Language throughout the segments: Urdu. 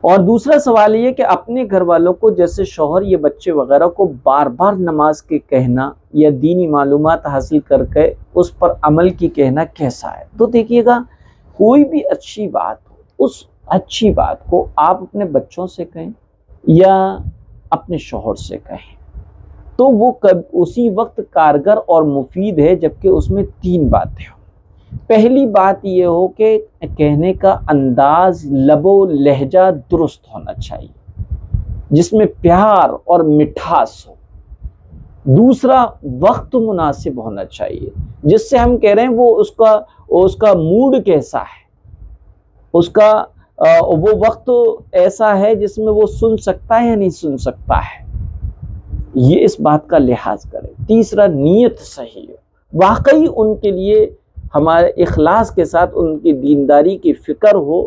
اور دوسرا سوال یہ کہ اپنے گھر والوں کو جیسے شوہر یا بچے وغیرہ کو بار بار نماز کے کہنا یا دینی معلومات حاصل کر کے اس پر عمل کی کہنا کیسا ہے؟ تو دیکھیے گا، کوئی بھی اچھی بات ہو، اس اچھی بات کو آپ اپنے بچوں سے کہیں یا اپنے شوہر سے کہیں تو وہ اسی وقت کارگر اور مفید ہے جبکہ اس میں 3 باتیں ہوں۔ پہلی بات یہ ہو کہ کہنے کا انداز، لب و لہجہ درست ہونا چاہیے جس میں پیار اور مٹھاس ہو۔ دوسرا، وقت مناسب ہونا چاہیے، جس سے ہم کہہ رہے ہیں وہ اس کا موڈ کیسا ہے، اس کا وہ وقت ایسا ہے جس میں وہ سن سکتا ہے یا نہیں سن سکتا ہے، یہ اس بات کا لحاظ کریں۔ تیسرا، نیت صحیح ہو، واقعی ان کے لیے ہمارے اخلاص کے ساتھ ان کی دینداری کی فکر ہو۔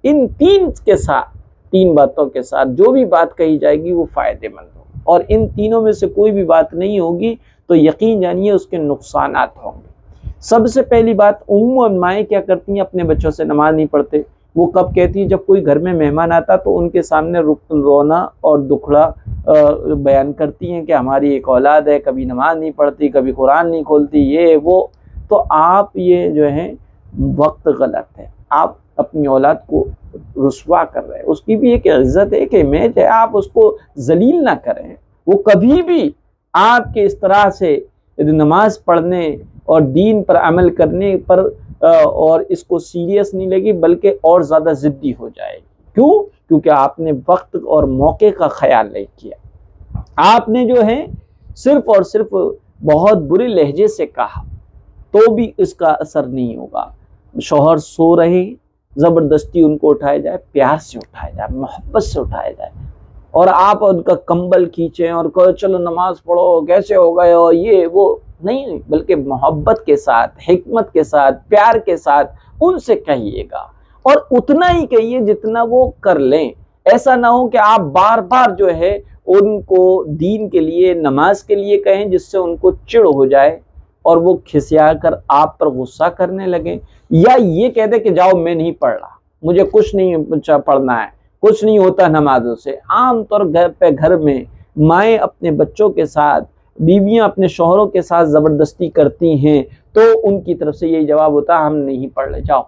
ان 3 باتوں کے ساتھ جو بھی بات کہی جائے گی وہ فائدے مند ہو، اور ان تینوں میں سے کوئی بھی بات نہیں ہوگی تو یقین جانیے اس کے نقصانات ہوں گے۔ سب سے پہلی بات، عموماً مائیں کیا کرتی ہیں، اپنے بچوں سے نماز نہیں پڑھتے، وہ کب کہتی ہیں؟ جب کوئی گھر میں مہمان آتا تو ان کے سامنے رونا اور دکھڑا بیان کرتی ہیں کہ ہماری ایک اولاد ہے، کبھی نماز نہیں پڑھتی، کبھی قرآن نہیں کھولتی، یہ وہ۔ تو آپ یہ جو ہے وقت غلط ہے، آپ اپنی اولاد کو رسوا کر رہے ہیں۔ اس کی بھی ایک عزت ہے، ایک امیج ہے، آپ اس کو ذلیل نہ کریں۔ وہ کبھی بھی آپ کے اس طرح سے نماز پڑھنے اور دین پر عمل کرنے پر اور اس کو سیریس نہیں لگی، بلکہ اور زیادہ ضدی ہو جائے گی۔ کیوں؟ کیونکہ آپ نے وقت اور موقع کا خیال نہیں کیا۔ آپ نے جو ہے صرف اور صرف بہت برے لہجے سے کہا تو بھی اس کا اثر نہیں ہوگا۔ شوہر سو رہے ہیں، زبردستی ان کو اٹھایا جائے، پیار سے اٹھایا جائے، محبت سے اٹھایا جائے، اور آپ ان کا کمبل کھینچیں اور کہو چلو نماز پڑھو، کیسے ہو گئے ہو، یہ وہ نہیں، بلکہ محبت کے ساتھ، حکمت کے ساتھ، پیار کے ساتھ ان سے کہیے گا، اور اتنا ہی کہیے جتنا وہ کر لیں۔ ایسا نہ ہو کہ آپ بار بار جو ہے ان کو دین کے لیے، نماز کے لیے کہیں جس سے ان کو چڑ ہو جائے اور وہ کھسیا کر آپ پر غصہ کرنے لگیں، یا یہ کہہ دے کہ جاؤ میں نہیں پڑھ رہا، مجھے کچھ نہیں پڑھنا ہے، کچھ نہیں ہوتا نمازوں سے۔ عام طور گھر میں مائیں اپنے بچوں کے ساتھ، بیویاں اپنے شوہروں کے ساتھ زبردستی کرتی ہیں تو ان کی طرف سے یہی جواب ہوتا ہے، ہم نہیں پڑھ رہے، جاؤ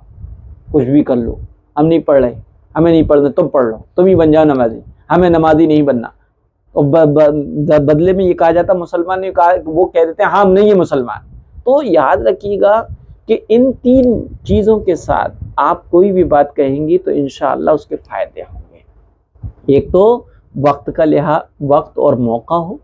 کچھ بھی کر لو، ہم نہیں پڑھ رہے، ہمیں نہیں پڑھنا، تم پڑھ لو، تم ہی بن جاؤ نمازی، ہمیں نمازی نہیں بننا۔ بدلے میں یہ کہا جاتا مسلمان نے کہا، وہ کہہ دیتے ہیں ہاں ہم نہیں ہیں مسلمان۔ تو یاد رکھیے گا کہ ان 3 چیزوں کے ساتھ آپ کوئی بھی بات کہیں گی تو انشاءاللہ اس کے فائدے ہوں گے۔ ایک تو وقت کا لحاظ، وقت اور موقع ہو،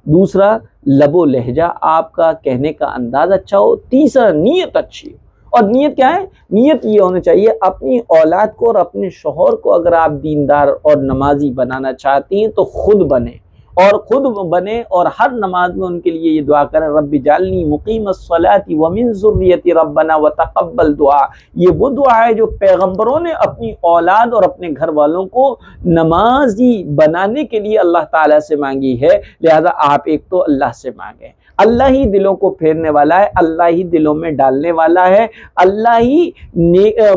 دوسرا لب و لہجہ آپ کا کہنے کا انداز اچھا ہو، تیسرا نیت اچھی ہو۔ اور نیت کیا ہے؟ نیت یہ ہونا چاہیے اپنی اولاد کو اور اپنے شوہر کو اگر آپ دیندار اور نمازی بنانا چاہتی ہیں تو خود بنیں، اور ہر نماز میں ان کے لیے یہ دعا کریں، رب اجعلنی مقیم الصلاۃ ومن ذریتی ربنا وتقبل دعا۔ یہ وہ دعا ہے جو پیغمبروں نے اپنی اولاد اور اپنے گھر والوں کو نمازی بنانے کے لیے اللہ تعالیٰ سے مانگی ہے، لہذا آپ ایک تو اللہ سے مانگیں۔ اللہ ہی دلوں کو پھیرنے والا ہے، اللہ ہی دلوں میں ڈالنے والا ہے، اللہ ہی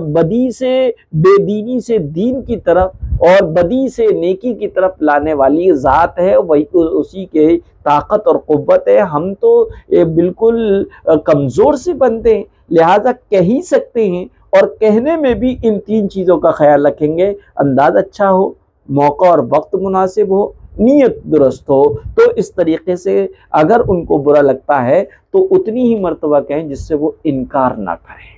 بدی سے، بے دینی سے دین کی طرف اور بدی سے نیکی کی طرف لانے والی ذات ہے، وہی اسی کے طاقت اور قوت ہے۔ ہم تو بالکل کمزور سے بنتے ہیں، لہٰذا کہہ ہی سکتے ہیں، اور کہنے میں بھی ان 3 چیزوں کا خیال رکھیں گے، انداز اچھا ہو، موقع اور وقت مناسب ہو، نیت درست ہو۔ تو اس طریقے سے اگر ان کو برا لگتا ہے تو اتنی ہی مرتبہ کہیں جس سے وہ انکار نہ کریں۔